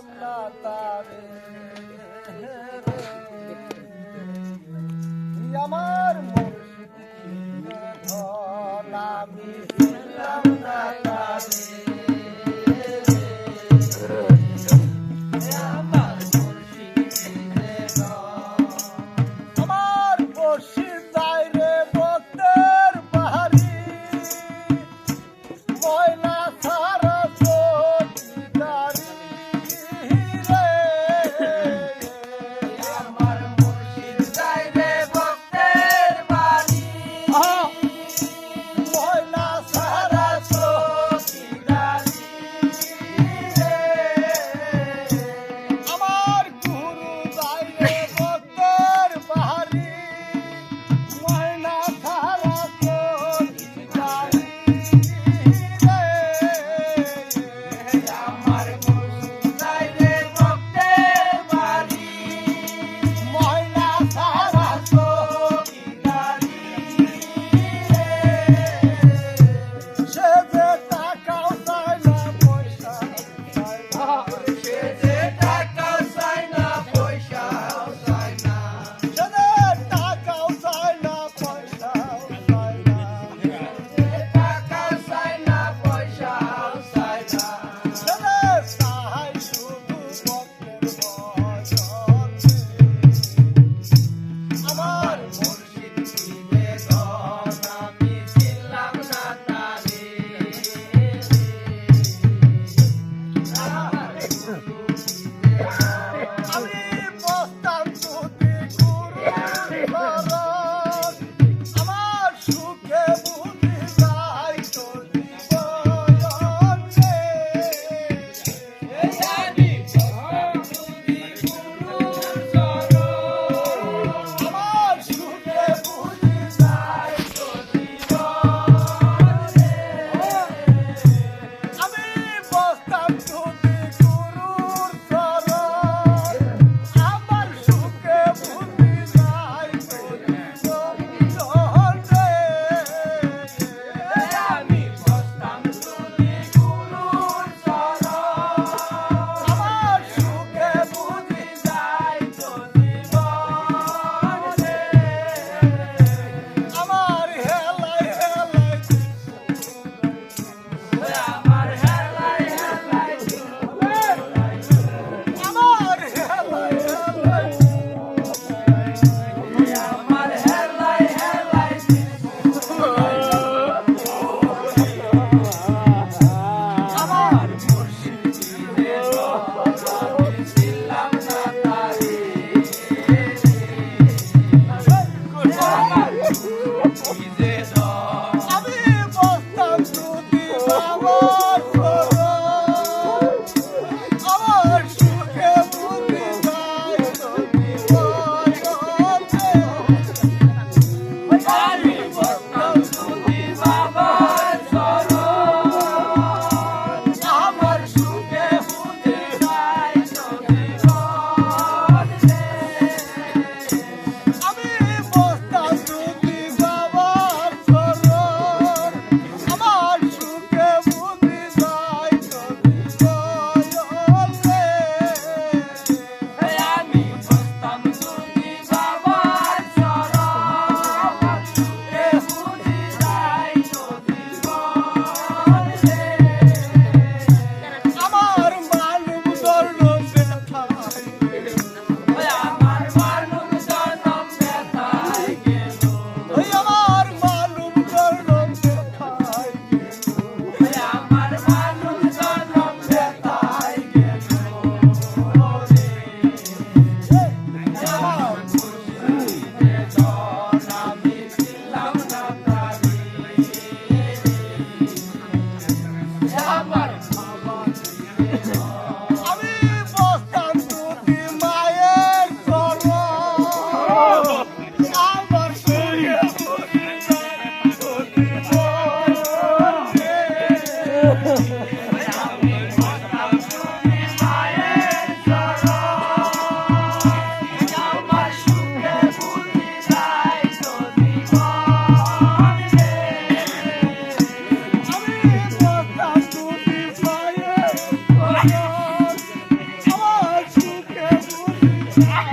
ছিলাম না তারে আমার মুর্শিদের ধন আমি ছিলাম না তারে আমার মুর্শিদের ধন আমার মুর্শিদ দাইরে ভক্তের বাড়ি ময়না সারা চৌকিদারি রে আমার মুর্শিদ যাইবে ভক্তের বাড়ি ময়না সারা চৌকিদারি রে আমার গুরু যাইবে ভক্তের বাড়ি ময়না সারা চৌকিদারি আমার মুর্শিদ যাইবে ভক্তের বাড়ি ময়না সারা চৌকিদারি সে যে টাকাও চায় না পয়সা সে যে টাকাও চায় না পয়সাও চায় না সে যে টাকাও চায় না পয়সাও চায় না টাকাও চায় না পয়সাও চায় না সে যে চায় শুধু ভক্তের ভজনে আমার মুর্শিদ দিলে ধন আমি ছিলাম না তারে আমার রে